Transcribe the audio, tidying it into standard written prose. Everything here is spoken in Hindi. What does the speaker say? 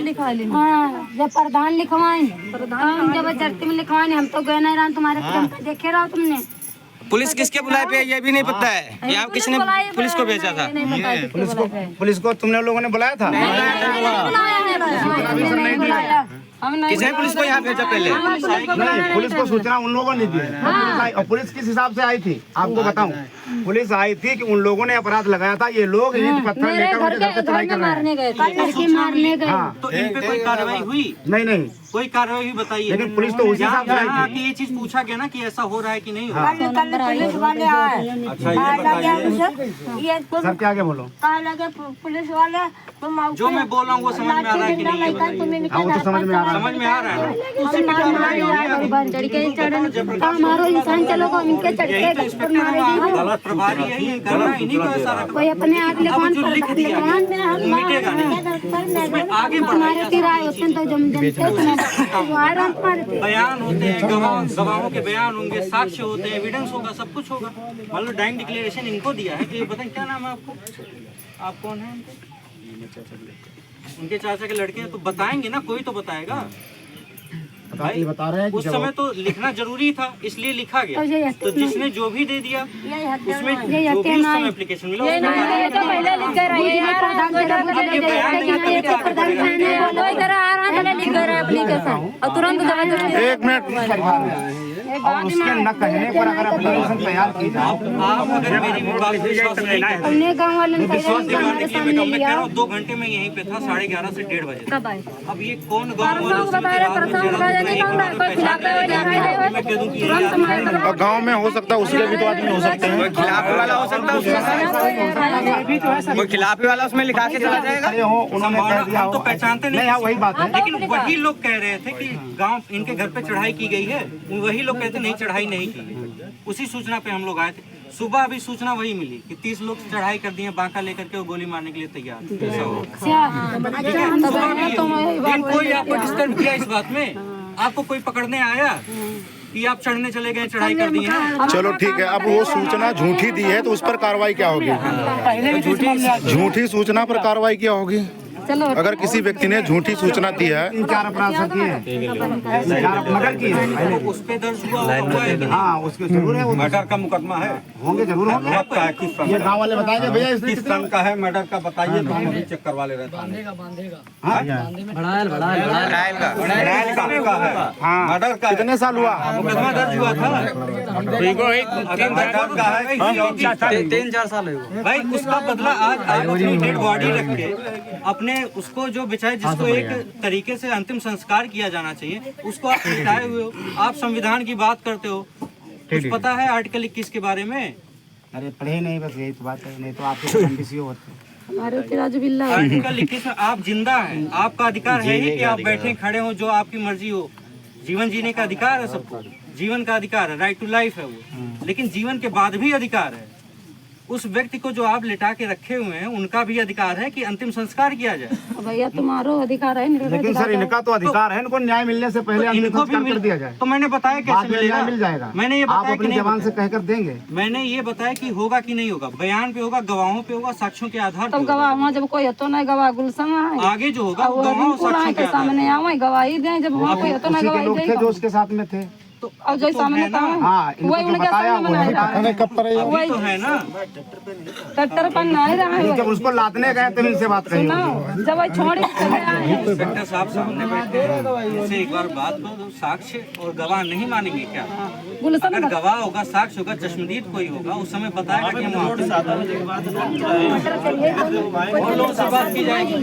लिखवा लेंगे। हाँ, जब प्रधान लिखवाएं, प्रधान जबरदस्ती में लिखवाएं। हम तो गए नहीं रहा तुम्हारे देखे रहो तुमने। पुलिस किसके बुलाए पे ये भी नहीं पता है। यहाँ किसने पुलिस को भेजा था? पुलिस को तुमने लोगों ने बुलाया था? किसने पुलिस को यहाँ भेजा पहले? नहीं, पुलिस को सूचना उन लोगों ने दी और पुलिस किस हिसाब से आई थी आपको बताऊं। पुलिस आई थी कि उन लोगों ने अपराध लगाया था, ये लोग ईंट पत्थर लेकर उनके घर पे चढ़ाई कर रहे हैं। मारने गए। हाँ, तो इन पे कोई कार्रवाई हुई? नहीं कोई कार्रवाई हुई बताइए। लेकिन पुलिस तो उसी हिसाब से आई यहाँ थी। आके ये चीज पूछा गया ना कि ऐसा हो रहा है कि नहीं हो रहा। पुलिस वाले आए। अच्छा ये बताइए, सर क्या बोलो? पुलिस वाले जो मैं बोल रहा हूँ वो समझ में आ रहा है कि नहीं? हाँ, वो तो समझ में आ रहा है। समझ में आ रहा है। हमारो इंसान चलो इनके यही तो इंस्पेक्टर गलत प्रभारी यही है, करना इन्हीं को ऐसा रखना। कोई अपने आप अब जो लिख दिया है वो मिटेगा नहीं, उसमें आगे बढ़ाया किराए होते तो जम बयान होते हैं, गवाहों के बयान होंगे, साक्ष्य होते हैं, एविडेंस होगा, सब कुछ होगा। मान लो डाइंग डिक्लेरेशन इनको दिया है कि ये बताएं क्या नाम है आपको, आप कौन है? उनके चाचा के लड़के हैं तो बताएंगे ना, कोई तो बताएगा भाई। बता रहे हैं कि उस समय तो लिखना जरूरी था, इसलिए लिखा गया। तो जिसने जो भी दे दिया उसमें जो भी उस समय एप्लीकेशन मिला तुरंत एक मिनट और उसके न कहने पर अगर एप्लीकेशन तैयार की जाए, आप अगर मेरी भी बात विश्वास नहीं करें, हमने गाँव वाले ने विश्वास दिलाने के लिए मैं कह रहा हूँ 2 घंटे में यहीं पे था, 11:30 से 1:30 बजे। कब आए? अब ये कौन गाँव वाला गाँव में हो सकता है उसके भी तो आदमी हो सकते हैं। खिलाफी वाला हो सकता है, कोई खिलाफी वाला उसमें लिखा के चला जाएगा। उन्होंने कह दिया हम तो पहचानते नहीं, वही बात है। लेकिन वही लोग कह रहे थे कि गांव इनके घर पे चढ़ाई की गई है, वही लोग कहते नहीं चढ़ाई नहीं की गई। उसी सूचना पे हम लोग आए थे। सुबह अभी सूचना वही मिली कि 30 लोग चढ़ाई कर दिए, बांका लेकर के वो गोली मारने के लिए तैयार थे। कोई आपको डिस्टर्ब किया इस बात में? आपको कोई पकड़ने आया कि आप चढ़ने चले गए, चढ़ाई कर दी है? चलो ठीक है, अब वो सूचना झूठी दी है तो उस पर कार्रवाई क्या होगी? झूठी सूचना पर कार्रवाई क्या होगी? अगर किसी व्यक्ति ने झूठी सूचना दी है, 4 अपराध किए हैं, मर्डर किए हैं, उस पे दर्ज हुआ है कि हाँ उसके जरूर है, मर्डर का मुकदमा है, होंगे जरूर होंगे। ये गाँव वाले बताएंगे भैया किस सन का है मर्डर का बताइए तो हम अभी चेक करवा ले रहे थे। मर्डर का कितने साल हुआ? मुकदमा दर्ज हुआ था। मर्डर का है 3-4 साल भाई। उसका बदला आज अपनी डेड बॉडी रख के अपने उसको जो बेचारे जिसको एक तरीके से अंतिम संस्कार किया जाना चाहिए उसको आप मिटाए हुए हो। आप संविधान की बात करते हो, कुछ पता है आर्टिकल 21 के बारे में? अरे पढ़े नहीं, बस यही तो बात है, नहीं तो आपके होते। आर्टिकल 21 में आप जिंदा हैं, आपका अधिकार है ही कि आप बैठे खड़े हो, जो आपकी मर्जी हो। जीवन जीने का अधिकार है सबको, जीवन का अधिकार है, राइट टू लाइफ है वो। लेकिन जीवन के बाद भी अधिकार है। उस व्यक्ति को जो आप लिटा के रखे हुए हैं उनका भी अधिकार है कि अंतिम संस्कार किया जाए। भैया तुम्हारो अधिकार है। लेकिन सर इनका तो अधिकार है, इनको न्याय मिलने से पहले अंतिम संस्कार कर दिया जाए। तो मैंने बताया कैसे मिलेगा? मिल जाएगा। मैंने ये आप बताया अपनी जबान से कहकर देंगे। मैंने ये बताया कि होगा कि नहीं होगा, बयान पे होगा, गवाहों पे होगा, साक्ष्यों के आधार तब गवाह वहाँ जब कोई तो नहीं, गवाह गुलशन आगे जो होगा गवाहों साक्ष्यों के सामने आवे गवाही दें। जब वहाँ कोई तो नहीं गवाही लोग थे जो उसके साथ में थे, तो अब जो सामने था वही उनके सामने कब पर वही तो है ना। ट्रैक्टर पर नहीं रहा है। जब उसको लादने गए तब इनसे बात कही। जब वही छोड़ इंस्पेक्टर साहब सामने बैठे हैं, इनसे एक बार बात कर दो। साक्ष्य और गवाह नहीं मानेंगे क्या? अगर गवाह होगा, साक्ष्य होगा, चश्मदीद कोई होगा, उस समय बताएगा कि हम लोगों से बात की जाएगी।